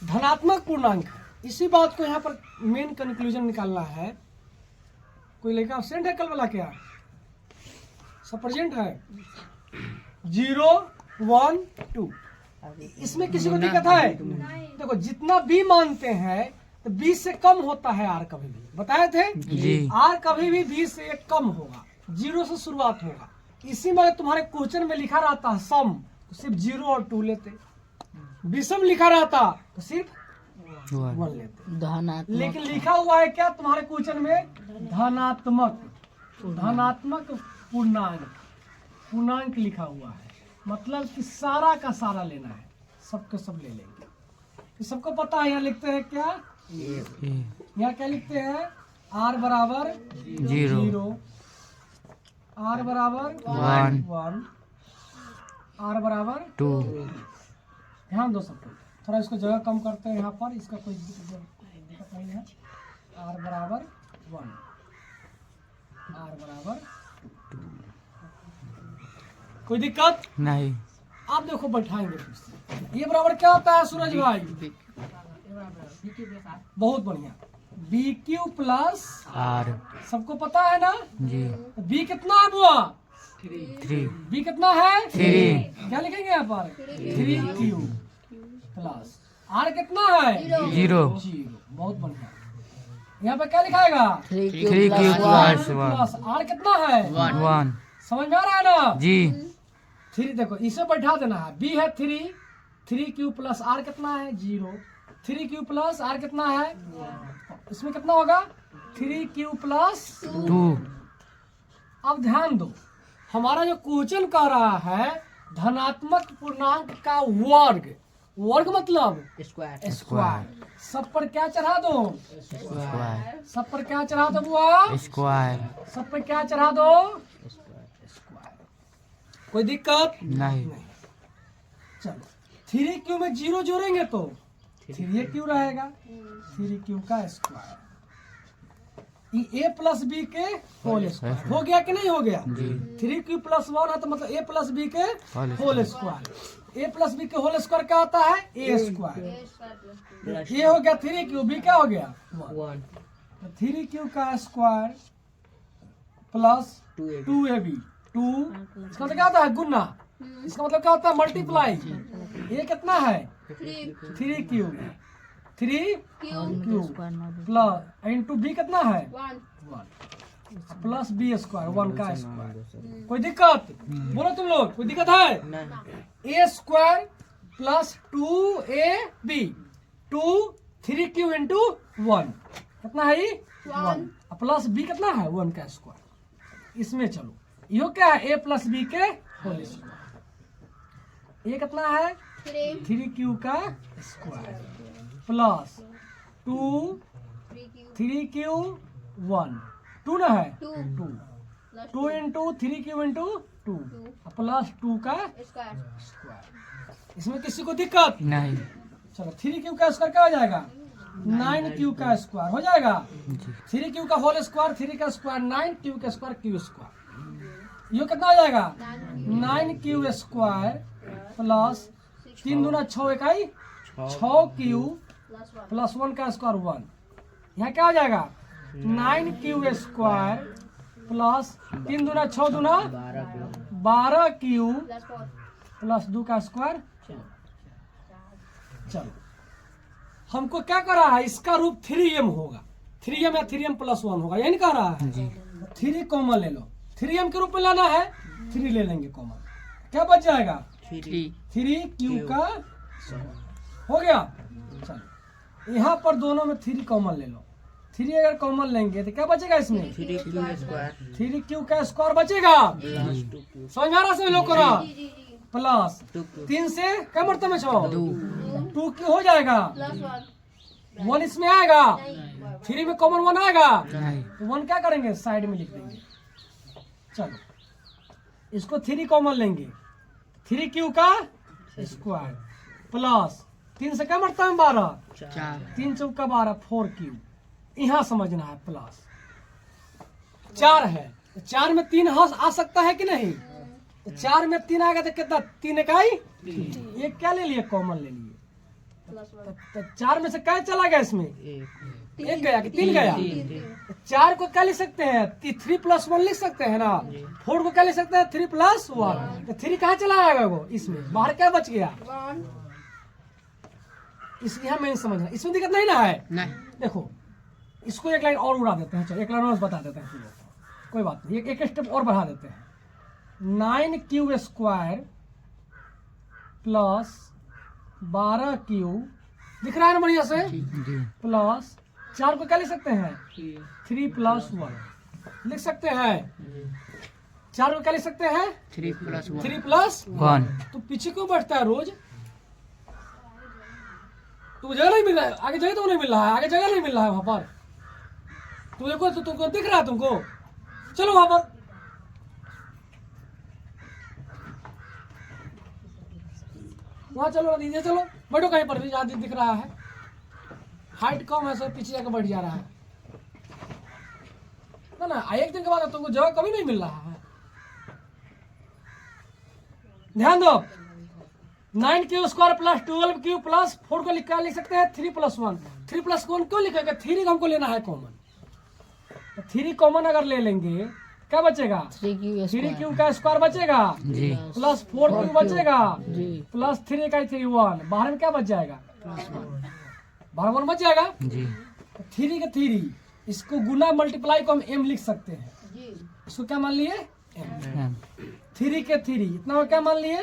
धनात्मक पूर्णांक है। इसी बात को यहाँ पर मेन कंक्लूजन निकालना है। कोई लेकर एब्सेंट है कल वाला क्या? सब प्रेजेंट है। 0 1 2 इसमें किसी को दिक्कत है? देखो जितना बी मानते हैं तो बी से कम होता है आर कभी भी, बताए थे जी। आर कभी भी बी से कम होगा, 0 से शुरुआत होगा। इसी में तुम्हारे क्वेश्चन में लिखा रहता सम तो सिर्फ 0 और 2 लेते, विषम लिखा रहता तो सिर्फ 1 लेते। धनात्मक लेकिन लिखा हुआ है क्या तुम्हारे क्वेश्चन में? धनात्मक पूर्णांक लिखा हुआ है। मतलब कि सारा का सारा लेना है, सबके सब ले लेंगे। तो सबको पता है यहाँ लिखते हैं क्या? यहाँ क्या लिखते हैं? r बराबर 0, r बराबर 1, r बराबर 2। ध्यान दो सबको। थोड़ा इसको जगह कम करते हैं यहाँ पर, इसका कोई दिक्कत नहीं है। r बराबर 1, r बराबर 2। कोई दिक्कत नहीं। आप देखो बैठाएंगे फिर से। ये बराबर क्या होता है सूरज भाई? बहुत बढ़िया, बी क्यू प्लस आर। सबको पता है ना? जी। बी कितना है बुआ? 3। बी कितना है? 3। क्या लिखेंगे यहाँ पर? 3 क्यू प्लस आर कितना है? 0। बहुत बढ़िया। यहाँ पे क्या लिखाएगा? 3 क्यू प्लस 1। प्लस आर कितना है? 1। समझ में आ रहा है ना? जी। 3 देखो इसे बैठा देना है। बी है 3 क्यू प्लस आर कितना है? 0। 3 क्यू प्लस आर कितना है? इसमें कितना होगा? 3 क्यू प्लस 2। अब ध्यान दो, हमारा जो क्वेश्चन कर रहा है धनात्मक पूर्णांक का वर्ग। वर्ग मतलब स्क्वायर। सब पर क्या चढ़ा दो? स्क्वायर। सब पर क्या चढ़ा दो बुआ? स्क्वायर। सब पर क्या चढ़ा दो? स्क्वायर। कोई दिक्कत नहीं। चलो 3 क्यू में 0 जोड़ेंगे तो 3 क्यू रहेगा। 3 क्यू का स्क्वायर, ये a प्लस बी के होल स्क्वायर हो गया कि नहीं हो गया? 3 क्यू प्लस 1 है तो मतलब a प्लस बी के whole square. a plus B के होल स्क्वायर क्या होता है? a square. ये हो गया 3 क्यू, बी क्या हो गया? 1। 3 क्यू का स्क्वायर प्लस 2ab। 2 इसका मतलब क्या होता है? गुना। इसका मतलब क्या होता है? मल्टीप्लाई। ये कितना है? 3 q 3 q plus into B कितना है? 1 प्लस बी स्क्वायर 1 का स्क्वायर। कोई दिक्कत? बोलो तुम लोग, कोई दिक्कत है? A square plus 2ab 3 Q into 1 कितना है? 1 प्लस बी कितना है? 1 का स्क्वायर। इसमें चलो यो क्या है? ए प्लस बी के होल स्क्वायर। ये कितना है? 3 क्यू का स्क्वायर प्लस 3 क्यू 1 2 ना है? 2 इंटू 3 क्यू इंटू 2 प्लस 2 का स्क्वायर। इसमें किसी को दिक्कत नहीं। चलो 3 क्यू का स्क्वायर क्या हो जाएगा? 9 क्यू का स्क्वायर हो जाएगा। 3 क्यू का होल स्क्वायर, 3 का स्क्वायर 9, क्यू का स्क्वायर क्यू स्क्वायर। ये कितना हो जाएगा? 9 क्यू स्क्वायर प्लस 3 दूना 6 इकाई 6 क्यू प्लस 1 का स्क्वायर 1। यहाँ क्या हो जाएगा? 9 क्यू स्क्वायर प्लस 3 दूना 6 दूना 12 क्यू प्लस 2 का स्क्वायर। चलो हमको क्या कर रहा है? इसका रूप 3m होगा। 3m या 3m प्लस 1 होगा, यही नहीं कह रहा है? 3 कॉमन ले लो, 3m के रूप में लेना है, 3 ले लेंगे कॉमन। क्या बच जाएगा? 3 क्यू का हो गया। चलो यहाँ पर दोनों में 3 कॉमन ले लो। 3 अगर कॉमन लेंगे तो क्या बचेगा इसमें? 3 क्यू का स्क्वायर बचेगा। समझ आ रहा सभी लोग को? प्लस 3 से क्या मरतबा में 2 क्यू हो जाएगा। 1 इसमें आएगा, 3 में कॉमन 1 आएगा तो 1 क्या करेंगे? साइड में लिख देंगे। चलो इसको 3 कॉमन लेंगे, 3 क्यू का स्क्वायर प्लस 3 से क्या मरता है? 12, 3 चौका 12 4 क्यू। यहाँ समझना है प्लस 4 है, 4 में 3 आ सकता है कि नहीं? 4 में 3 आएगा तो कितना? 3 इकाई। एक क्या ले लिए? कॉमन ले लिए। तो 4 में से क्या चला गया इसमें? एक गया कि 3 गया? 4 को क्या लिख सकते हैं? 3 + 1 लिख सकते हैं ना। 4 को क्या लिख सकते हैं? 3 + 1। तो 3 कहाँ चला आएगा वो? इसमें बाहर क्या बच गया? इस यहाँ में समझना, इसमें दिक्कत नहीं ना है। नहीं। देखो इसको एक लाइन और उड़ा देते हैं, चलो एक लाइन और बता देते हैं, कोई बात नहीं, एक स्टेप और बढ़ा देते हैं। 9 क्यूब प्लस 12 क्यूब, दिख रहा है ना बढ़िया से? प्लस 4 को क्या लिख सकते हैं? 3 + 1 लिख सकते हैं। 4 को क्या लिख सकते हैं? 3 + 1 3 + 1। तो पीछे क्यों बैठता है रोज? तुमको जगह नहीं मिल रहा है, आगे जगह तो नहीं मिल रहा है, आगे जगह नहीं मिल रहा है वहां पर। तुमको दिख रहा है तुमको? चलो वहां पर। वहां चलो दीजिए, चलो बैठो कहीं पर भी जहाँ दिख रहा है। हाइट कम है, सब पीछे जाकर बैठ जा रहा है ना। एक दिन के बाद तुमको जगह कभी नहीं मिल रहा है। ध्यान दो, 9 cube square plus 12 cube plus 4 को क्या लिख सकते हैं? 3 + 1। 3 + 1 क्यों लिखेगा? 3 हमको लेना है कॉमन। तो 3 कॉमन अगर ले लेंगे क्या बचेगा? 3 क्यूब का स्क्वायर बचेगा जी। प्लस 4 क्यूब बचेगा जी। प्लस 3 का 3 1, बाहर में क्या बच जाएगा? बाहर 1 बच जाएगा जी। 3 का 3, इसको गुना मल्टीप्लाई को हम m लिख सकते हैं। इसको क्या मान लिए? m। 3 के 3 इतना को क्या मान लिए?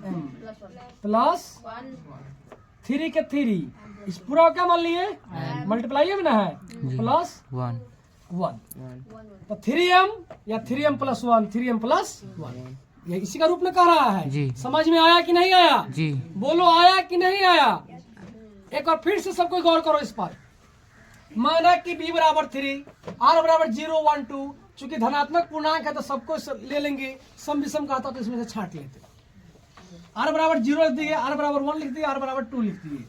m प्लस 3 के 3, इस पूरा को क्या मान लिए? मल्टीप्लाई में ना है, प्लस 1। 1। तो 3m या 3m + 1, 3m + 1, ये इसी का रूप में कह रहा है जी। समझ में आया कि नहीं आया? जी। बोलो आया कि नहीं आया? एक बार फिर से सबको गौर करो इस पर। माना कि b = 3, r = 0 1 2, चूंकि धनात्मक पूर्णांक है तो सबको ले लेंगे, सम विषम कहता तो इसमें से छांट लेते। r = 0 लिख दिए, r = 1 लिख दिए, r = 2 लिख दिए।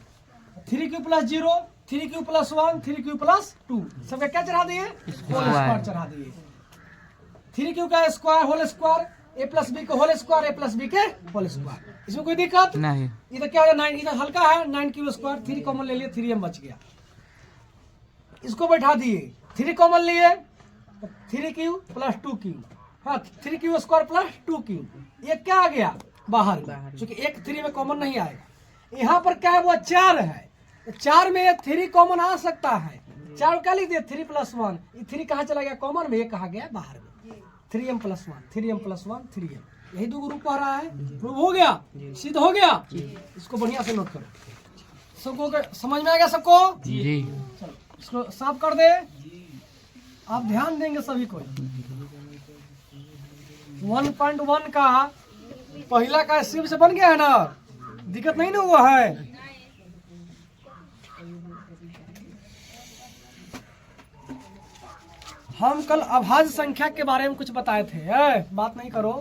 3 क्यूब + 0, 3 क्यूब + 1, 3 क्यूब + 2, सबका क्या चढ़ा दिए? होल स्क्वायर चढ़ा दिए। 3 क्यूब का square whole square, a + b का होल स्क्वायर, a + b के होल स्क्वायर। इसमें कोई दिक्कत नहीं। इधर क्या है? 9, इधर हल्का है, 9 क्यूब स्क्वायर, 3 कॉमन ले लिए, 3m बच गया। इसको बैठा दिए, 3 कॉमन लिए, 3 क्यूब + 2 क्यूब, हाँ 3 क्यूब स्क्वायर + 2 क्यूब, ये क्या आ गया? बाहर, क्योंकि एक 3 में कॉमन नहीं आएगा। यहाँ पर क्या है? वो 4 है, 4 में 3 कॉमन आ सकता है। 4 क्या लिख दिए? 3 + 1, ये 3 कहाँ चला गया? कॉमन में, ये कहा गया बाहर में। 3m + 1, 3m + 1, 3m, यही दो ग्रुप आ रहा है। प्रूव हो गया? सिद्ध हो गया? इसको बढ़िया से नोट करो, सबको समझ में आ गया सबको? जी। चलो इसको साफ कर दे, आप ध्यान देंगे सभी को। 1.1 का पहला का शिव से बन गया है ना, दिक्कत नहीं ना हुआ है? हम कल अभाज्य संख्या के बारे में कुछ बताए थे, बात नहीं करो।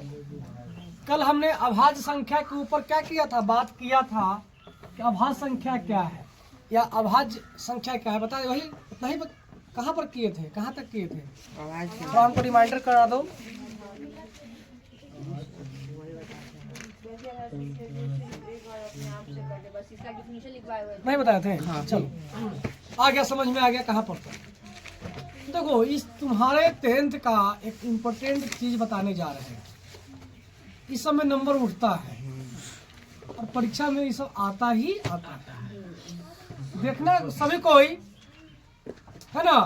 कल हमने अभाज्य संख्या के ऊपर क्या किया था? बात किया था कि अभाज्य संख्या क्या है या अभाज्य संख्या क्या है, बताए वही उतना ही। कहाँ पर किए थे, कहाँ तक किए थे? तो हमको रिमाइंडर करा दो। नहीं बताए थे? चलो आ गया, समझ में आ गया कहाँ पर था। देखो इस तुम्हारे 10th का एक इम्पोर्टेंट चीज बताने जा रहे हैं। इस सब में नंबर उठता है और परीक्षा में ये सब आता ही आता है। देखना सभी कोई है ना।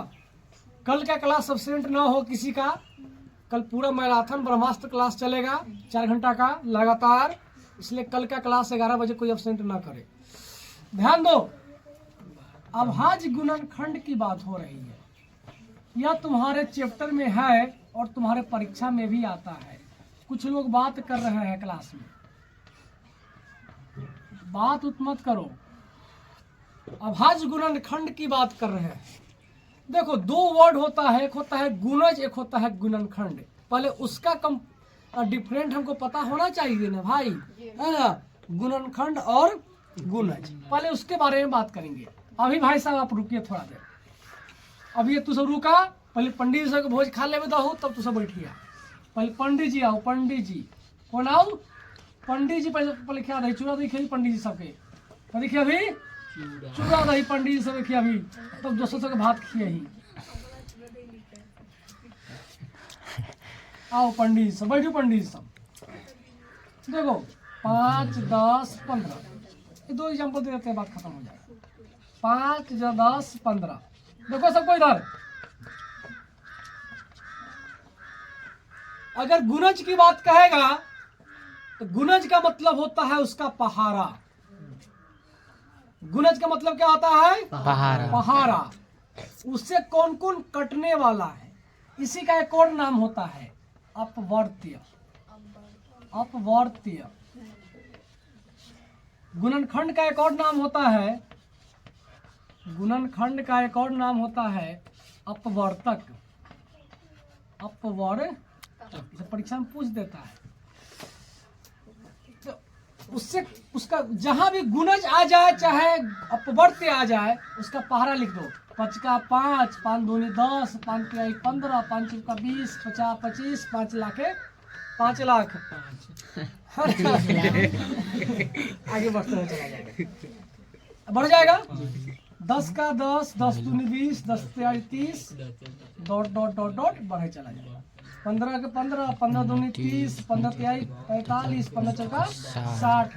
कल का क्लास एब्सेंट ना हो किसी का। कल पूरा मैराथन ब्रह्मास्त्र क्लास चलेगा 4 घंटा का लगातार, इसलिए कल का क्लास 11 बजे कोई एब्सेंट ना करे। ध्यान दो, अभाज्य गुणनखंड की बात हो रही है, यह तुम्हारे चैप्टर में है और तुम्हारे परीक्षा में भी आता है। कुछ लोग बात कर रहे हैं क्लास में, बात उत मत करो। अभाज्य गुणनखंड की बात कर रहे हैं। देखो 2 वर्ड होता है, एक होता है गुणज, एक होता है गुणनखंड। पहले उसका डिफरेंट हमको पता होना चाहिए ना भाई, है ना। गुणनखंड और गुणज, पहले उसके बारे में बात करेंगे। अभी भाई साहब आप रुकिए थोड़ा देर, अभी ये तू सब रुका, पहले पंडित जी से भोज खा ले दो, तब तू सब बैठिया। पहले पंडित जी आओ, पंडित जी कौन आओ? पंडित जी पहले क्या दही चूड़ा दही खेली पंडित जी सबके, तो देखिए अभी चूड़ा दही पंडित सब खिया भी तब 200 के भात खिए ही। आओ पंडित सब बैठो, पंडित सब देखो 5, 10, 15 ये 2 एग्जाम्पल दे देते हैं, बात खत्म हो जाएगा। 5, 10, 15 देखो सबको इधर। अगर गुणज की बात कहेगा तो गुणज का मतलब होता है उसका पहाड़ा। गुणज का मतलब क्या होता है? पहाड़ा। पहाड़ा। उससे कौन कौन कटने वाला है, इसी का एक और नाम होता है अपवर्त्य। अपवर्त्य। गुणनखंड का एक और नाम होता है, गुणनखंड का एक और नाम होता है अपवर्तक। अपवर्तक परीक्षा में पूछ देता है। तो उससे उसका जहां भी गुणज आ जाए चाहे अपवर्त्य आ जाए उसका पहाड़ा लिख दो। 5 का 5, 5 दूनी 10, 5 का 1 15, 5 का 20, 50 25, 5 लाख 5 लाख। आगे बढ़ते हुए चला जाएगा, बढ़ जाएगा। 10 का 10, 10 दूनी 20, 10 तिहाई 30, डॉट डॉट डॉट डॉट बढ़े चला जाएगा। 15 के 15, 15 दूनी 30, 15 तिहाई 45, 15 चौका 60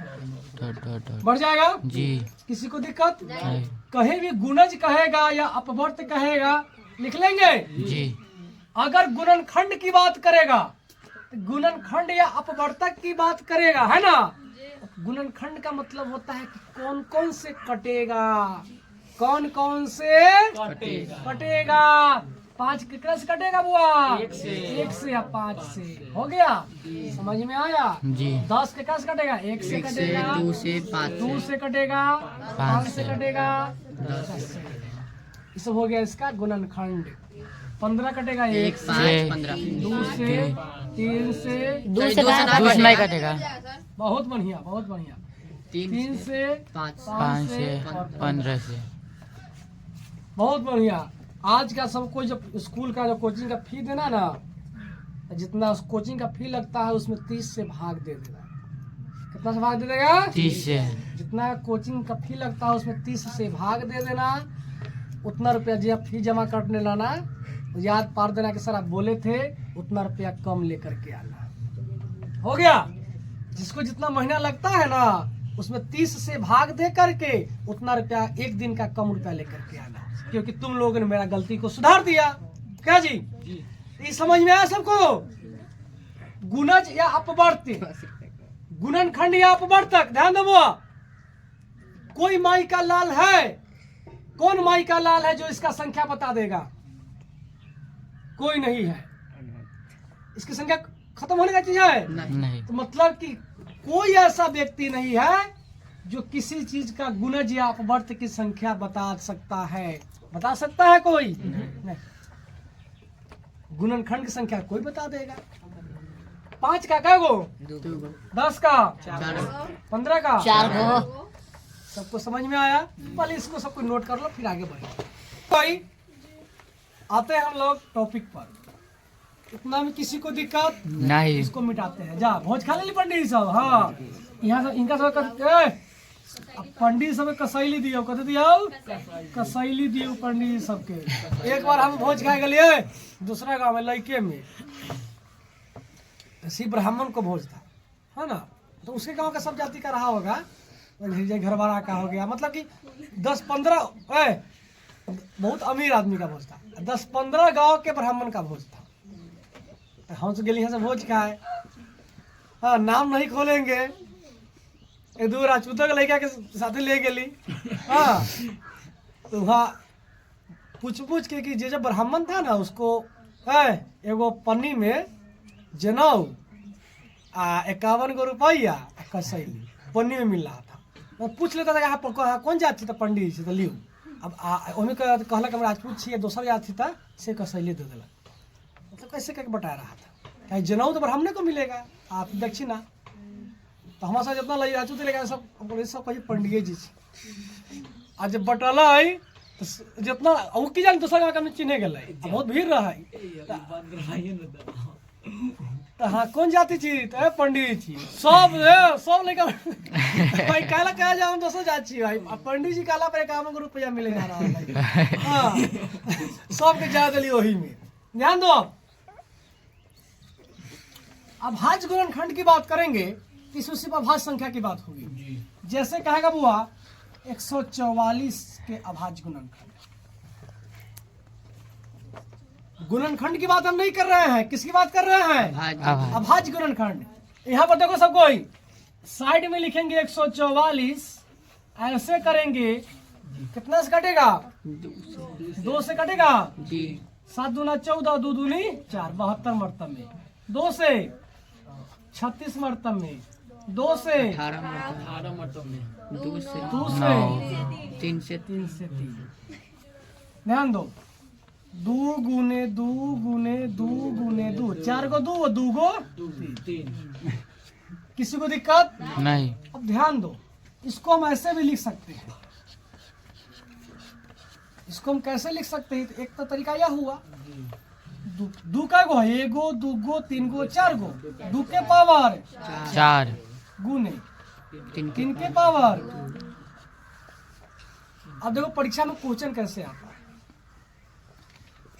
बढ़ जाएगा जी। किसी को दिक्कत? नहीं। कहीं भी गुणज कहेगा या अपवर्त कहेगा लिख लेंगे जी। अगर गुणनखंड की बात करेगा तो गुणनखंड या अपवर्तक की बात करेगा, है ना। गुणनखंड का मतलब होता है कि कौन कौन से कटेगा, कौन कौन से कटेगा। 5 कितने से कटेगा बुआ? 1 से या 5 से। हो गया, समझ में आया जी। 10 के कैसे कटेगा? 1 से कटेगा, 2 से 5 2 से कटेगा, 5 से कटेगा, 10 से। इस हो गया इसका गुणनखंड। 15 कटेगा 1 से, 5 15 2 से, 3 से, 2 से नहीं कटेगा। बहुत बढ़िया बहुत बढ़िया। 3 से, 5 5 से, और 15 से। बहुत बढ़िया। आज का सबको जब स्कूल का जो कोचिंग का फी देना ना, जितना कोचिंग का फी लगता है उसमें 30 से भाग दे देना। कितना से भाग दे देगा? 30 से। जितना कोचिंग का फी लगता है उसमें 30 से भाग दे देना। उतना रुपया जब फी जमा करने लाना याद पार देना कि सर आप बोले थे, उतना रुपया कम लेकर के आना। हो गया। जिसको जितना महीना लगता है ना उसमें 30 से भाग दे करके उतना रुपया एक दिन का कम रुपया लेकर के आना, क्योंकि तुम लोगों ने मेरा गलती को सुधार दिया। क्या जी? ये समझ में आया सबको? गुणज या अपवर्त्य, गुणनखंड या अपवर्तक। ध्यान दो। कोई माई का लाल है? कौन माई का लाल है जो इसका संख्या बता देगा? कोई नहीं है। इसकी संख्या खत्म होने का चीज है नहीं। तो मतलब कि कोई ऐसा व्यक्ति नहीं है जो किसी चीज का गुणज या अपवर्त्य की संख्या बता सकता है। बता सकता है कोई? नहीं। गुणनखंड की संख्या कोई बता देगा। 5 का क्या गो? 10 का 15 का 4 को। सबको समझ में आया? पहले इसको सबको नोट कर लो फिर आगे बढ़े। भाई आते हैं हम लोग टॉपिक पर। इतना में किसी को दिक्कत? नहीं। इसको मिटाते हैं। जा भोज खा ले पंडित सब। हाँ यहाँ सब इनका सब पंडित सब कसैली दियो, कथी दियो? कसैली दियो पंडित सबके। एक बार हम भोज खाए गए दूसरा गांव में लड़के में, शिव ब्राह्मण को भोज था, है ना। तो उसके गांव का सब जाति का रहा होगा, घरवाड़ा का हो गया, मतलब कि 10-15 बहुत अमीर आदमी का भोज था। 10-15 गांव के ब्राह्मण का भोज था। तो हम तो गए यहाँ से भोज खाए। हाँ नाम नहीं खोलेंगे, एक दो राजपूतों के लड़का के साथ ले गली। हाँ तो वहाँ पूछ के कि जब ब्राह्मण था ना उसको एगो पन्नी में जनेऊ 51 गो रुपया कसैली पन्नी में मिल रहा था। मैं पूछ लेता था कि कौन जाति था? पंडित जी तो लियो। अब ओमे कहला कि राजपूत छे, दोसर जाति था से कसैली दे दिला। मतलब कैसे करके बता रहा था? क्या जनेऊ तो ब्राह्मणे को मिलेगा, आप दक्षिणा। तो हमारे साथ जितना लगी राजपूत लेगा सब सब कही पंडित जी आज जब बटल है तो जितना की जान दूसरा गाँव चिन्हे गए बहुत भीड़ रहा है। तो हाँ कौन जाति छी तो पंडित छी सब लेकर भाई काला कहा जाओ दोस्तों जाची भाई अब पंडित जी काला पे काम को रुपया मिले जा रहा है हाँ सबके जा दिली वही में ध्यान दो। अब भाज्य गुणनखंड की बात करेंगे इसमें सिर्फ अभाज्य संख्या की बात होगी। जैसे कहेगा बुआ 144 के अभाज्य गुणनखंड। गुणनखंड की बात हम नहीं कर रहे हैं, किसकी बात कर रहे हैं? अभाज्य गुणनखंड। यहाँ पर देखो सब कोई साइड में लिखेंगे 144 ऐसे करेंगे कितना से कटेगा? 2 से कटेगा। 7 दूना 14 2 दूनी 4 72 मरतब में। 2 से 36 मरतब में। 2 से 18 मरतब में। 2 से 3 से 3। ध्यान दो 2 गुने 2 गुने 2 गुने 2 4 को 2 2 को 3। किसी को दिक्कत नहीं। अब ध्यान दो इसको हम ऐसे भी लिख सकते हैं। इसको हम कैसे लिख सकते हैं? एक तो तरीका यह हुआ 2 का गो 1 गो 2 गो 3 गो 4 गो 2 के पावर 4 गुने 3 के पावर। अब देखो परीक्षा में क्वेश्चन कैसे आता है।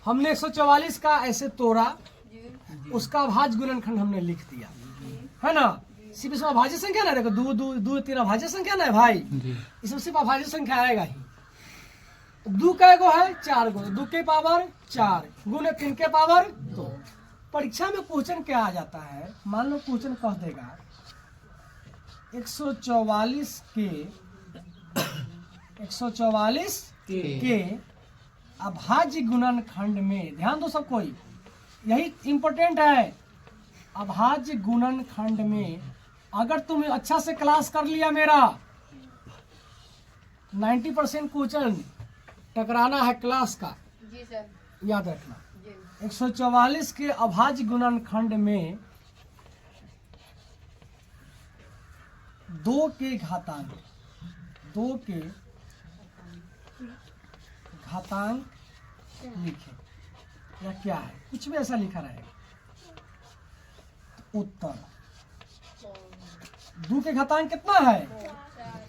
हमने 144 का ऐसे तोड़ा, उसका अभाज्य गुणनखंड हमने लिख दिया है ना। सिर्फ इसमें अभाज्य संख्या ना देखो 2 2 2 3 अभाज्य संख्या ना है भाई, इसमें सिर्फ अभाज्य संख्या आएगा ही। 2 का गो है 4 गो 2 के पावर 4 गुने 3 के पावर 2। परीक्षा में क्वेश्चन क्या आ जाता है? मान लो क्वेश्चन कह देगा 144 के अभाज्य गुणनखंड में। ध्यान दो सब कोई, यही इंपॉर्टेंट है। अभाज्य गुणनखंड में अगर तुम अच्छा से क्लास कर लिया मेरा 90% क्वेश्चन टकराना है क्लास का, जी सर, याद रखना। 144 के अभाज्य गुणनखंड में 2 के घातांक लिखे या क्या है, कुछ भी ऐसा लिखा रहेगा। उत्तर 2 के घातांक कितना है?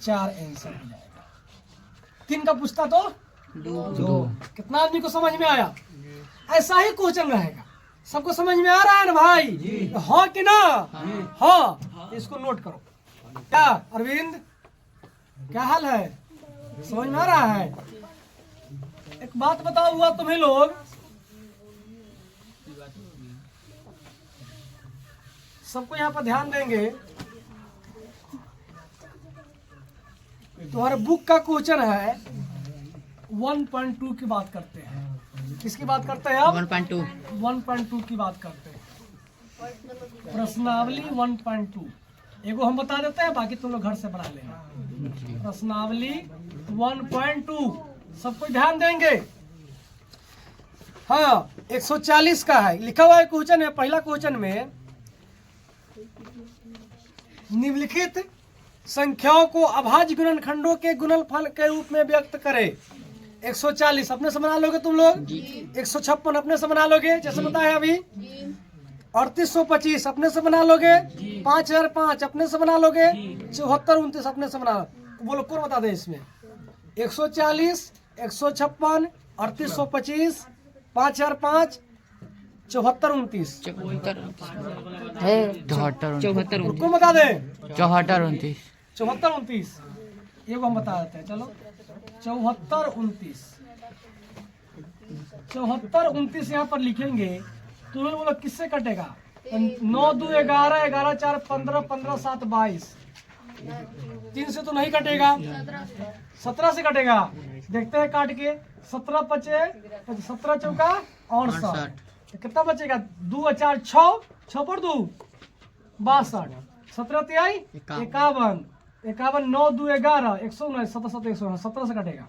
4 आंसर हो जाएगा। 3 का पूछता तो 2। कितना आदमी को समझ में आया? ऐसा ही क्वेश्चन रहेगा। सबको समझ में आ रहा है ना भाई? हाँ कि ना? हाँ। इसको नोट करो। क्या अरविंद क्या हाल है? समझ में आ रहा है? एक बात बताओ हुआ तुम्हें लोग, सबको यहाँ पर ध्यान देंगे। तुम्हारे बुक का क्वेश्चन है 1.2 की बात करते हैं। किसकी बात करते हैं आप? 1.2 की बात करते हैं। प्रश्नावली 1.2 एगो हम बता देते हैं, बाकी तुम लोग घर से बना लेना। प्रश्नावली 1.2 सबको ध्यान देंगे। हाँ 140 का है लिखा हुआ है क्वेश्चन है। पहला क्वेश्चन में निम्नलिखित संख्याओं को अभाज्य गुणनखंडों के गुणनफल के रूप में व्यक्त करें। 140 अपने से बना लोगे तुम लोग। 156 अपने से बना लोगे जैसे बताया अभी। 3825 अपने से बना लोगे। 5005 अपने से बना लोगे। 7429 अपने से बना। बोलो कौन बता दे इसमें? 140 156 3825 5005 7429 कौन बता दे? 74 7429 ये हम बता देते हैं। चलो 7429 यहाँ पर लिखेंगे। तुम लोग बोलो किससे कटेगा? 9 2 11 11 4 15 15 7 22 3 से तो नहीं कटेगा। 17 से कटेगा। देखते हैं काट के। 17 बचे 17 चौका और 60 कितना बचेगा? 2 4 6 6 पर 2 62 17 तिहाई 51 51 9 2 11 119 17 7 119 17 से कटेगा।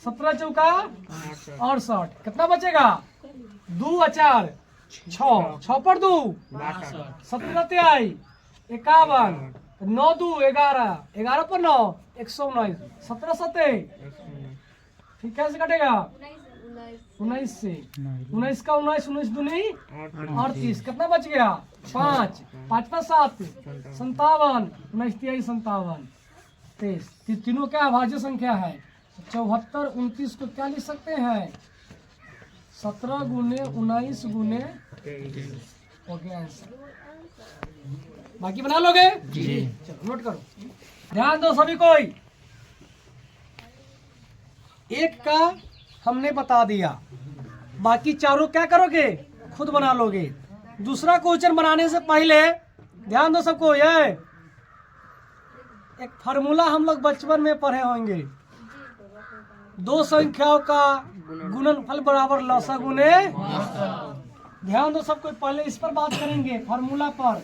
17 चौका और 60 कितना बचेगा? 2 4 6 6 पर 2 17 तिहाई 51 9 2 11 11 पर 9 119 17 7 ठीक है से कटेगा। 19 से 19 का 19 19 दूनी 38 कितना बच गया 5 5 का 7 57 19 53 57 23 तीनों क्या अभाज्य संख्या है 74 29 को क्या लिख सकते हैं 17 गुने 19 गुने हो गया आंसर। बाकी बना लोगे जी। चलो नोट करो ध्यान दो सभी कोई। एक का हमने बता दिया बाकी चारों क्या करोगे खुद बना लोगे। दूसरा क्वेश्चन बनाने से पहले ध्यान दो सबको ये एक फार्मूला हम लोग बचपन में पढ़े होंगे दो संख्याओं का गुणनफल बराबर लसा गुने। ध्यान दो सबको पहले इस पर बात करेंगे फार्मूला पर।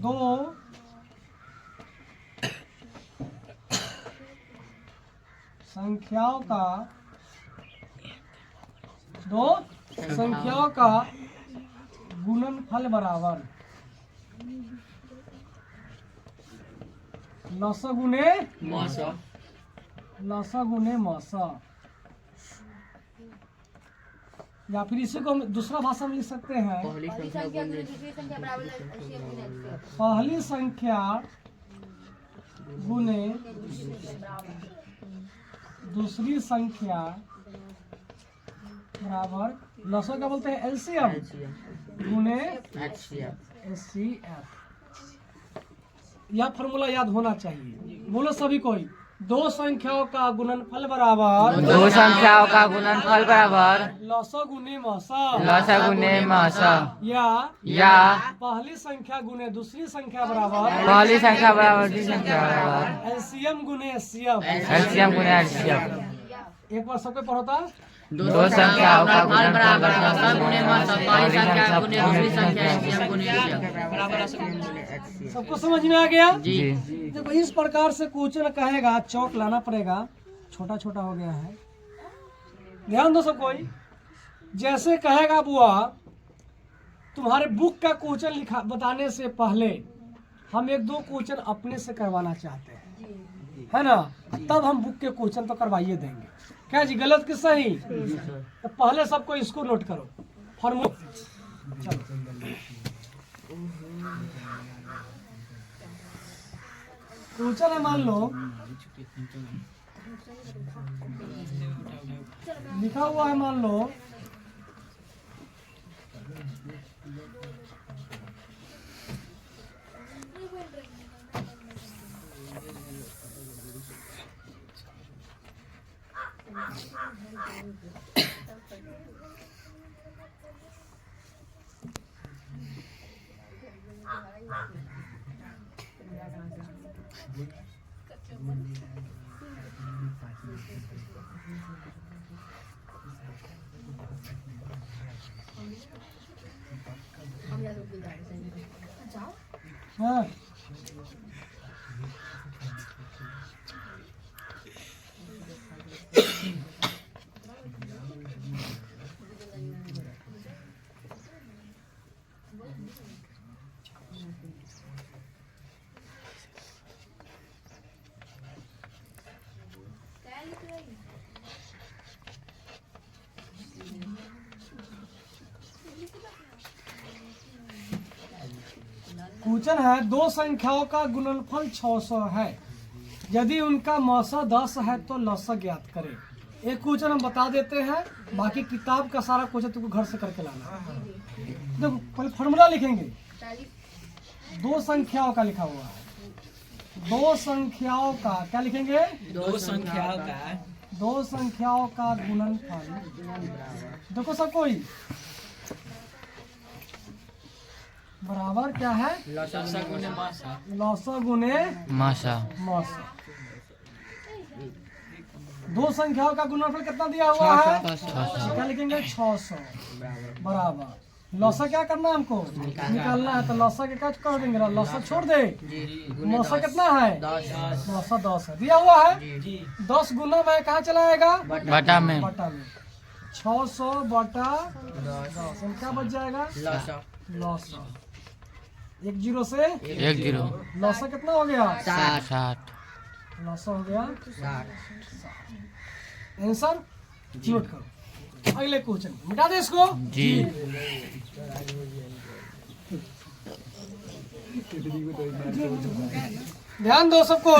दो संख्याओं का गुणनफल बराबर लसा गुने मौसा या फिर इसी को हम दूसरा भाषा में लिख सकते हैं पहली संख्या गुने दूसरी संख्या बराबर लसा क्या बोलते हैं एलसीएम गुने एचसीएफ। यह फॉर्मूला याद होना चाहिए। बोलो सभी कोई दो संख्याओं का गुणनफल बराबर लसा गुने मौसा या पहली संख्या गुने दूसरी संख्या बराबर एलसीएम गुने एचसीएफ। एक बार सबको पढ़ो था दो संख्याओं का गुणनफल सबको समझ में आ गया जी। देखो इस प्रकार से क्वेश्चन कहेगा चौक लाना पड़ेगा छोटा छोटा हो गया है। ध्यान दो सब कोई जैसे कहेगा बुआ तुम्हारे बुक का क्वेश्चन लिखा बताने से पहले हम एक दो क्वेश्चन अपने से करवाना चाहते हैं है ना तब हम बुक के क्वेश्चन तो करवाइए देंगे। क्या जी गलत कि सही? तो पहले सबको इसको नोट करो फॉर्मूला। चलो क्वेश्चन है मान लो लिखा हुआ है मान लो हाँ क्वेश्चन है दो संख्याओं का गुणनफल 600 है यदि उनका मौसा 10 है तो लसा ज्ञात करें। एक क्वेश्चन हम बता देते हैं बाकी किताब का सारा क्वेश्चन तुमको घर से करके लाना। देखो पहले फॉर्मूला लिखेंगे दो संख्याओं का लिखा हुआ है दो संख्याओं का क्या लिखेंगे दो संख्याओं का गुणनफल। देखो सब कोई बराबर क्या है लसा गुने मौसा। दो संख्याओं का गुणनफल कितना दिया हुआ है क्या लिखेंगे 600 बराबर लसा क्या करना है हमको निकालना है तो लसा के क्या कर देंगे लसा छोड़ दे मौसा कितना है मौसा 10 है दिया हुआ है 10 गुना में कहाँ चला जाएगा बटा में 600 बटा 10 क्या बच जाएगा लसा 1 0 से 1 0 लसा कितना हो गया 60 लसा हो गया आंसर नोट करो। अगले क्वेश्चन मिटा दे इसको। जी ध्यान दो सबको।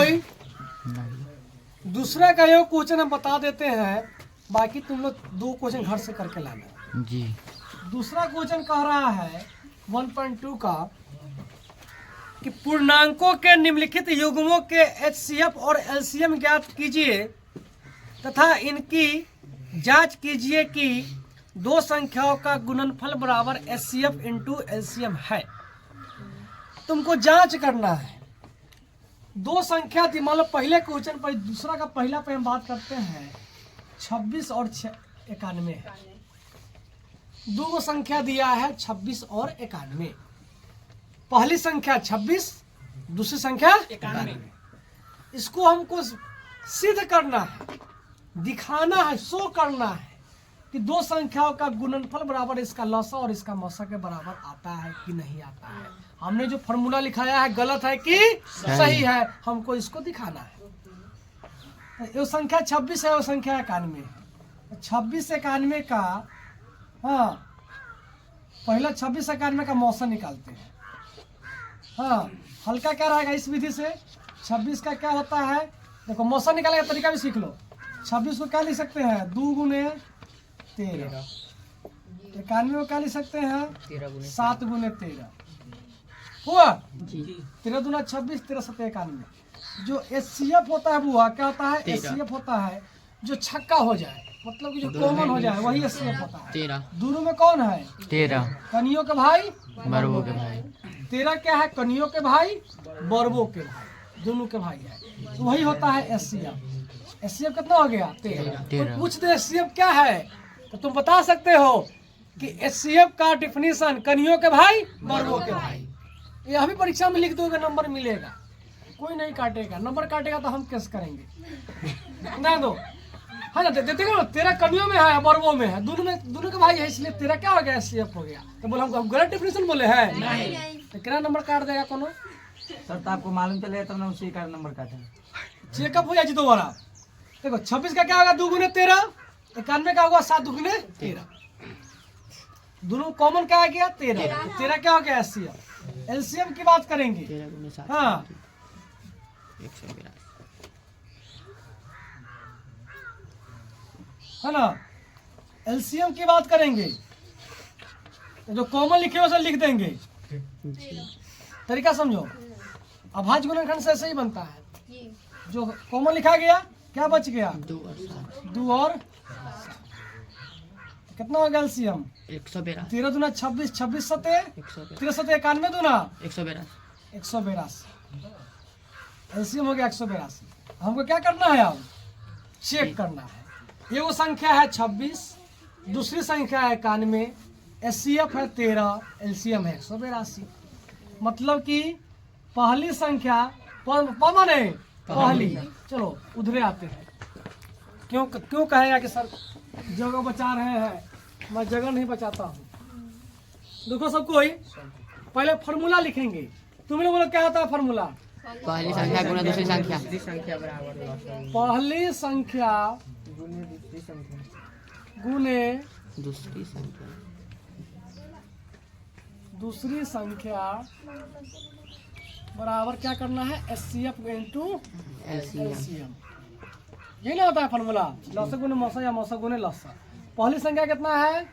दूसरा का ये क्वेश्चन हम बता देते हैं, बाकी तुम लोग 2 क्वेश्चन घर से करके लाना। जी दूसरा क्वेश्चन कह रहा है 1.2 का कि पूर्णांकों के निम्नलिखित युग्मों के HCF और LCM ज्ञात कीजिए तथा इनकी जांच कीजिए कि 2 संख्याओं का गुणनफल बराबर HCF इंटू LCM है। तुमको जांच करना है। 2 संख्या थी, मान लो पहले क्वेश्चन पर, दूसरा का पहला पे हम बात करते हैं 26 और 91 है। 2 संख्या दिया है 26 और 91। पहली संख्या 26, दूसरी संख्या 91। इसको हमको सिद्ध करना है, दिखाना है, शो करना है कि 2 संख्याओं का गुणनफल बराबर इसका लसा और इसका मसा के बराबर आता है कि नहीं आता है। हमने जो फॉर्मूला लिखाया है गलत है कि सही है, हमको इसको दिखाना है। ये संख्या 26 है, वो संख्या 91 है। 26 91 का, हाँ पहला 26 91 का मौसा निकालते हैं। हाँ हल्का क्या रहेगा इस विधि से? 26 का क्या होता है, देखो मौसा निकालने का तरीका भी सीख लो। 26 को क्या लिख सकते हैं? 2 गुने 13। 91 को क्या लिख सकते हैं? 7 गुने 13 हुआ। 13 दूना 26, 13 सत्ते 91। जो HCF होता है बुआ क्या होता है? HCF होता है जो छक्का हो जाए, मतलब कि जो कॉमन हो जाए, वही HCF होता है। 13 दोनों में कौन है? 13 कनियों के भाई, बरबों के भाई। 13 क्या है? कनियों के भाई, बरबों के भाई, दोनों के भाई है, तो वही होता है HCF। HCF कितना हो गया? 13। तो पूछ दे HCF क्या है, तो तुम बता सकते हो कि HCF का डिफिनीशन कनियों के भाई, बरबों के भाई। यह भी परीक्षा में लिख दोगे, नंबर मिलेगा, कोई नहीं काटेगा। नंबर काटेगा तो हम केस करेंगे ना। दो है ना, देखो ना, 13 कनियों में है, बरबों में है, दोनों के भाई है, इसलिए 13 क्या हो गया? HCF हो गया। तो बोले हम गलत डिफिनीशन बोले हैं, तो कितना नंबर काट देगा कोनो? सर तो आपको मालूम चले तब ना उसी का नंबर काटे। चेकअप हो जाए दोबारा। देखो 26 का क्या होगा? 2 गुने 13। 91 का होगा 7 गुने 13। दोनों कॉमन क्या आ गया? 13। 13 क्या हो गया? HCF। LCM की बात करेंगे। 13 गुने 7 हाँ 182 है ना, LCM की बात करेंगे। जो कॉमन लिखे उसे लिख देंगे। तरीका समझो। अभाज्य गुणनखंड से ऐसे ही बनता है। जो कॉमन लिखा गया क्या बच गया? 2 और 7 2 और कितना हो गया? LCM 182 13 दूना 26, 26 सते 182 13 सते 91 दूना 182 182। LCM हो गया 182। हमको क्या करना है? अब चेक करना है। ये वो संख्या है 26, दूसरी संख्या है 91, HCF है 13, LCM है 182। मतलब कि पहली संख्या माने पहली। चलो उधरे आते हैं। क्यों कहेगा कि सर जगह बचा रहे हैं? मैं जगह नहीं बचाता हूँ। देखो सबको ही पहले फॉर्मूला लिखेंगे। तुम लोग बोलो क्या होता है फॉर्मूला? पहली संख्या गुना दूसरी संख्या पहली संख्या गुने दूसरी संख्या दूसरी संख्या बराबर क्या करना है? HCF into LCM। यही ना होता है फॉर्मूला। लसा गुने मौसा या मौसा गुने लसा। पहली संख्या कितना है?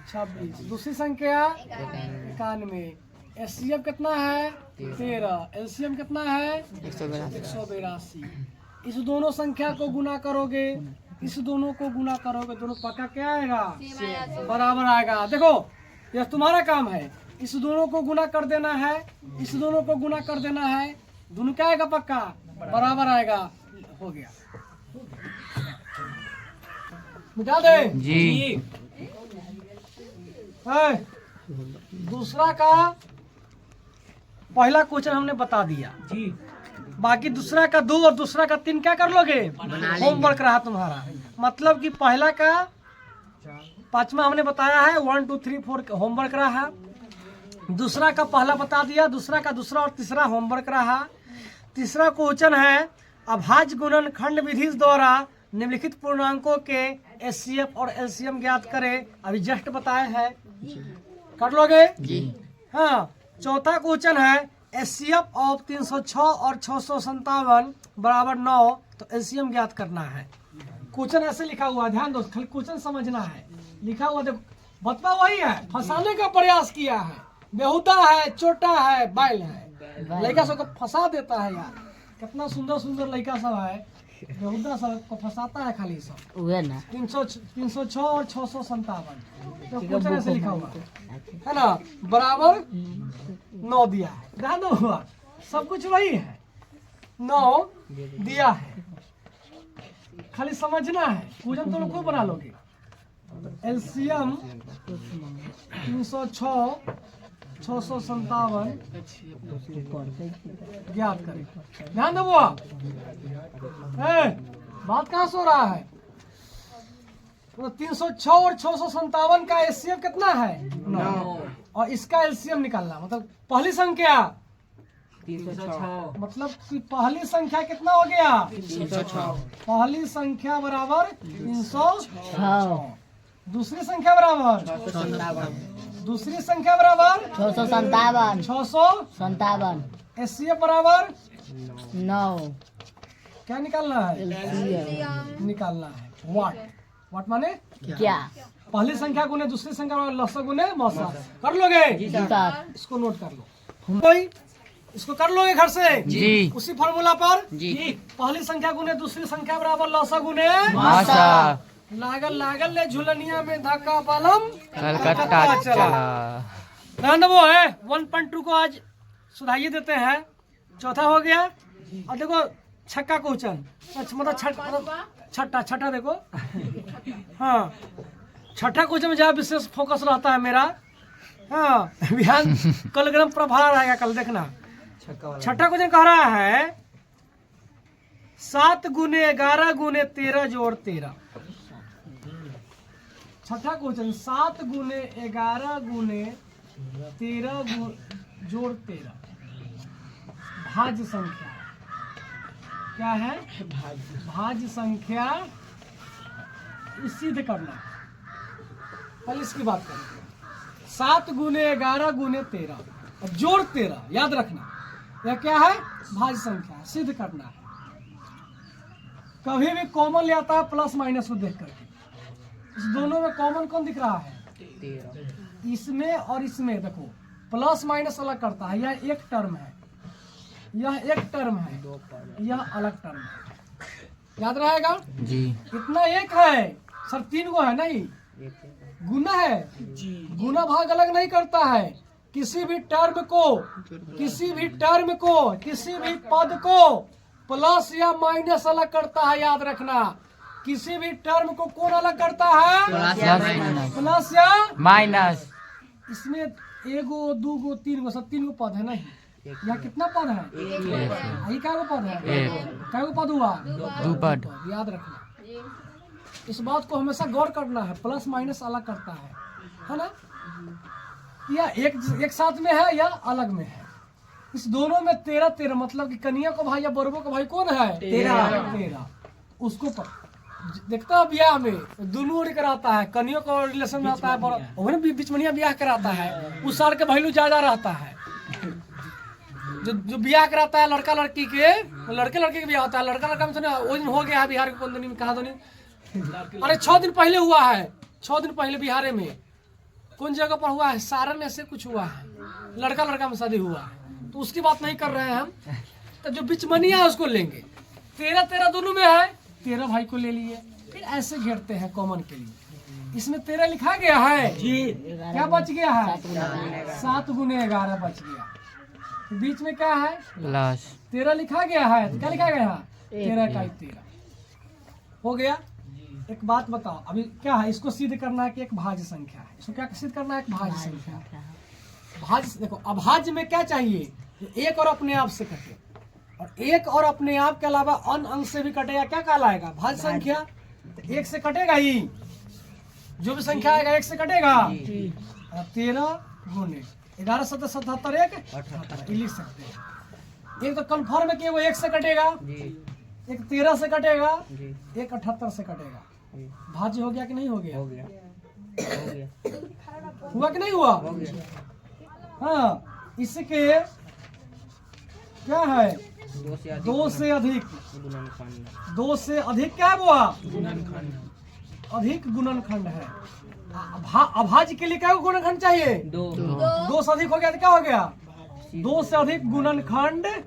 26, दूसरी संख्या 91, HCF कितना है? 13, LCM कितना है? 182। इस दोनों संख्या को गुना करोगे, इस दोनों को गुना करोगे, दोनों पक्का क्या आएगा? बराबर आएगा। देखो यह तुम्हारा काम है। इस दोनों को गुना कर देना है, इस दोनों को गुना कर देना है, दोनों क्या आएगा? पक्का बराबर आएगा। हो गया, मिटा दे जी। दूसरा का पहला क्वेश्चन हमने बता दिया जी। बाकी दूसरा का 2 और दूसरा का 3 क्या कर लोगे? होमवर्क रहा तुम्हारा। मतलब कि पहला का 5वां हमने बताया है, 1 2 3 4 होमवर्क रहा। दूसरा का पहला बता दिया, दूसरा का दूसरा और तीसरा होमवर्क रहा। तीसरा क्वेश्चन है अभाज्य गुणनखंड विधि द्वारा निम्नलिखित पूर्णांकों के एचसीएफ और एलसीएम ज्ञात करें। अभी जस्ट बताए हैं, कर लोगे जी। हाँ। चौथा क्वेश्चन है एचसीएफ ऑफ 306 और 657 बराबर 9, तो एलसीएम ज्ञात करना है। क्वेश्चन ऐसे लिखा हुआ है, ध्यान दो, खाली क्वेश्चन समझना है। लिखा हुआ देखो, बतवा वही है, फंसाने का प्रयास किया है, बेहुदा है, छोटा है, बैल है, लड़का सबको फंसा देता है यार। कितना सुंदर सुंदर लड़का सब है, बेहुदा सब को फंसाता है खाली सब। उहे ना 306 और 657, तो क्वेश्चन ऐसे लिखा हुआ है ना, बराबर 9 दिया है। ध्यान दो हुआ, सब कुछ वही है, 9 दिया है, खाली समझना है। क्वेश्चन तो लोग को बना लोगे। एलसीएम 306 657 ज्ञात करें। ध्यान दो बुआ, बात कहाँ से हो रहा है? तो 306 और 657 का एलसीएम कितना है? 9, और इसका एलसीएम निकालना, मतलब पहली संख्या 306, मतलब कि पहली संख्या कितना हो गया? 306। पहली संख्या बराबर 306, दूसरी संख्या बराबर, दूसरी संख्या बराबर 657 657, एचसीएफ बराबर 9 क्या निकालना है? निकालना है वाट माने क्या? पहली संख्या गुने दूसरी संख्या बराबर लसा गुने मौसा। कर लोगे? सर इसको नोट कर लो, कोई इसको कर लोगे घर से जी। उसी फॉर्मूला पर। जी। पहली संख्या गुने दूसरी संख्या बराबर लसा गुने मासा लागल लागल ले झुलनिया में धक्का पालम कलकत्ता चला। ध्यान वो है 1.2 को आज सुधाइए देते हैं। चौथा हो गया, और देखो छक्का क्वेश्चन, मतलब छठा देखो। हाँ, छठा क्वेश्चन में जहाँ विशेष फोकस रहता है मेरा। हाँ, बिहान कलग्राम प्रभार आएगा कल, देखना। छठा क्वेश्चन कह रहा है 7 गुने 11 गुने 13 जोड़ 13। छठा क्वेश्चन 7 गुने 11 गुने 13 जोड़ 13 भाज्य संख्या क्या है? भाज्य संख्या सिद्ध करना। पहले इसकी बात करें। 7 गुने 11 गुने 13 जोड़ 13, याद रखना यह क्या है? भाज्य संख्या सिद्ध करना है। कभी भी कॉमन ले आता है प्लस माइनस को देख करके। इस दोनों में कॉमन कौन दिख रहा है? इसमें और इसमें देखो, प्लस माइनस अलग करता है। यह एक टर्म है, यह एक टर्म है, यह अलग टर्म है, याद रहेगा जी। इतना एक है सर, 3 गो है नहीं, गुना है। गुना भाग अलग नहीं करता है। किसी भी टर्म को, किसी भी पद को प्लस या माइनस अलग करता है, याद रखना। किसी भी टर्म को कौन अलग करता है? प्लस या माइनस। इसमें 1 गो 2 गो 3 गो सब 3 गो पद है नहीं। यहाँ कितना पद है? यही क्या गो पद है? क्या गो पद हुआ? 2 पद। याद रखना, इस बात को हमेशा गौर करना है। प्लस माइनस अलग करता है ना? या एक साथ में है या अलग में है। इस दोनों में 13 मतलब कि कन्या को भाई या बरबो को भाई कौन है? 13। उसको देखता है ब्याह में दोनों ओर कराता है। कन्या को रिलेशन में आता है, बीच में ब्याह कराता है, उस साल के वैल्यू ज्यादा रहता है। जो ब्याह कराता है लड़का लड़की के, लड़के लड़के के ब्याह होता है। लड़का लड़का में वो दिन हो गया है बिहार के कौन दिन में, कहा दो नहीं, अरे 6 दिन पहले हुआ है। 6 दिन पहले बिहार में कौन जगह पर हुआ है? सारण ऐसे कुछ हुआ है, लड़का लड़का में शादी हुआ है। तो उसकी बात नहीं कर रहे हैं हम, तो जो बिचमनिया है उसको लेंगे। 13 दोनों में है, 13 भाई को ले लिए। फिर ऐसे घेरते हैं कॉमन के लिए। इसमें 13 लिखा गया है जी, क्या बच गया है? 7 गुने 11 बच गया। बीच में क्या है? प्लस 13 लिखा गया है, तो क्या लिखा गया है? 13 का 13 हो गया। एक बात बताओ, अभी क्या है? इसको सिद्ध करना है कि एक भाज्य संख्या है। इसको क्या सिद्ध करना है? एक भाज्य संख्या है। भाज्य देखो, अभाज्य में क्या चाहिए? एक और अपने आप से कटे, और एक और अपने आप के अलावा अन्य अंक से भी कटेगा, क्या कहलाएगा? भाज्य संख्या। तो 1 से कटेगा ही, जो भी संख्या आएगा 1 से कटेगा। 13 गुने 11 7 77 1 लिख सकते हैं। एक तो कन्फर्म है कि वो 1 से कटेगा, एक 13 से कटेगा, जी एक 78 से कटेगा। जी भाज्य हो गया कि नहीं हो गया? हो गया हो गया हुआ कि नहीं हुआ? हो गया हाँ, इसके क्या है? 2 से अधिक 2 से अधिक क्या हुआ? गुणनखंड अधिक गुणनखंड है। अभाज्य के लिए क्या गुणनखंड चाहिए? 2 2 से अधिक हो गया तो क्या हो गया? 2 से अधिक गुणनखंड है।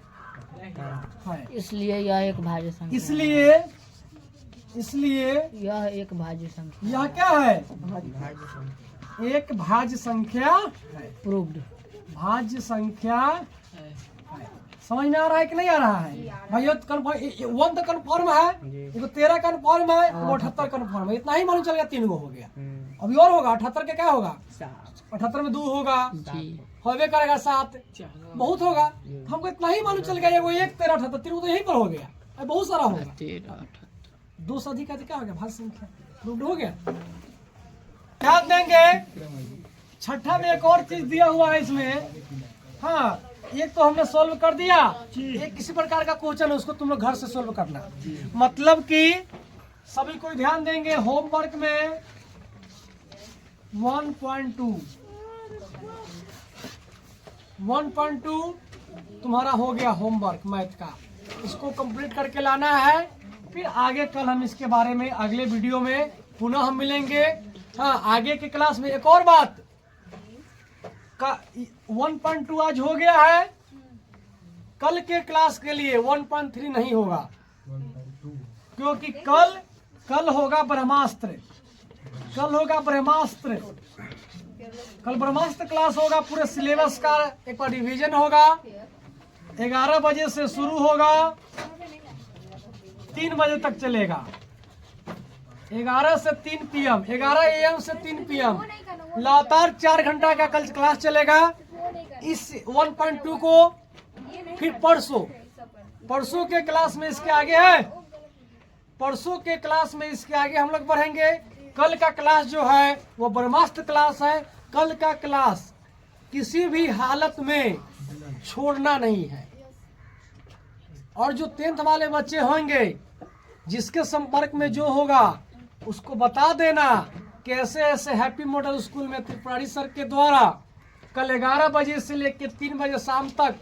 इसलिए यह एक भाज्य संख्या इसलिए यह एक भाज्य संख्या यह क्या है? भाज्य संख्या एक भाज्य संख्या है। प्रूव्ड। भाज्य संख्या है। समझ में आ रहा है कि नहीं आ रहा है भाई? 1 तो कन्फर्म है, जी। एगो 13 कन्फर्म है, एगो 78 कन्फर्म है। इतना ही मालूम चल गया, 3 गो हो गया। हम्म, अभी और होगा 78 के क्या होगा? 78 में 2 होगा, होबे करेगा 7, बहुत होगा। हमको इतना ही मालूम चल गया, एगो 1 13 78 3 तो यहीं पर हो गया। अभी बहुत सारा होगा। 2 से अधिक क्या हो गया? भाज्य संख्या प्रूव्ड हो गया। क्या देंगे? छठा में एक और चीज दिया हुआ है इसमें। हाँ, एक तो हमने सोल्व कर दिया, एक किसी प्रकार का क्वेश्चन है, उसको तुम लोग घर से सोल्व करना। मतलब कि सभी कोई ध्यान देंगे होमवर्क में 1.2 तुम्हारा हो गया होमवर्क मैथ का। इसको कंप्लीट करके लाना है। फिर आगे कल हम इसके बारे में अगले वीडियो में पुनः हम मिलेंगे। हाँ, आगे के क्लास में एक और बात का 1.2 आज हो गया है, कल के क्लास के लिए 1.3 नहीं होगा, क्योंकि कल होगा ब्रह्मास्त्र। कल ब्रह्मास्त्र क्लास होगा। पूरे सिलेबस का एक बार रिवीजन होगा। 11 बजे से शुरू होगा, 3 बजे तक चलेगा। 11 से 3 PM, 11 AM से 3 PM लगातार 4 घंटा का कल क्लास चलेगा। इस 1.2 को फिर परसों के क्लास में इसके आगे है। परसों के क्लास में इसके आगे हम लोग बढ़ेंगे। कल का क्लास जो है वो ब्रह्मास्त्र क्लास है। कल का क्लास किसी भी हालत में छोड़ना नहीं है। और जो 10th वाले बच्चे होंगे, जिसके संपर्क में जो होगा उसको बता देना कैसे ऐसे हैप्पी मॉडल स्कूल में त्रिपुरारी सर के द्वारा कल 11 बजे से लेकर 3 बजे शाम तक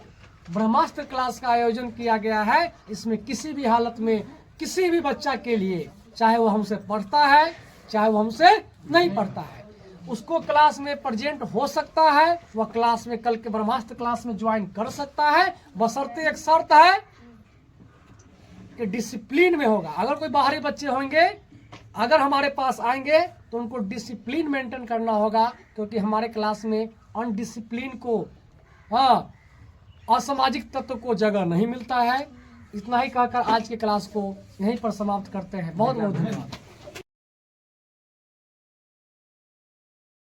ब्रह्मास्त्र क्लास का आयोजन किया गया है। इसमें किसी भी हालत में किसी भी बच्चा के लिए, चाहे वो हमसे पढ़ता है चाहे वो हमसे नहीं पढ़ता है, उसको क्लास में प्रेजेंट हो सकता है। वह क्लास में कल के ब्रह्मास्त्र क्लास में ज्वाइन कर सकता है, बशर्ते एक शर्त है कि डिसिप्लिन में होगा। अगर कोई बाहरी बच्चे होंगे, अगर हमारे पास आएंगे तो उनको डिसिप्लिन मेंटेन करना होगा, क्योंकि हमारे क्लास में अनडिसिप्लिन को, हाँ, असामाजिक तत्व को जगह नहीं मिलता है। इतना ही कहकर आज के क्लास को यहीं पर समाप्त करते हैं। बहुत बहुत धन्यवाद।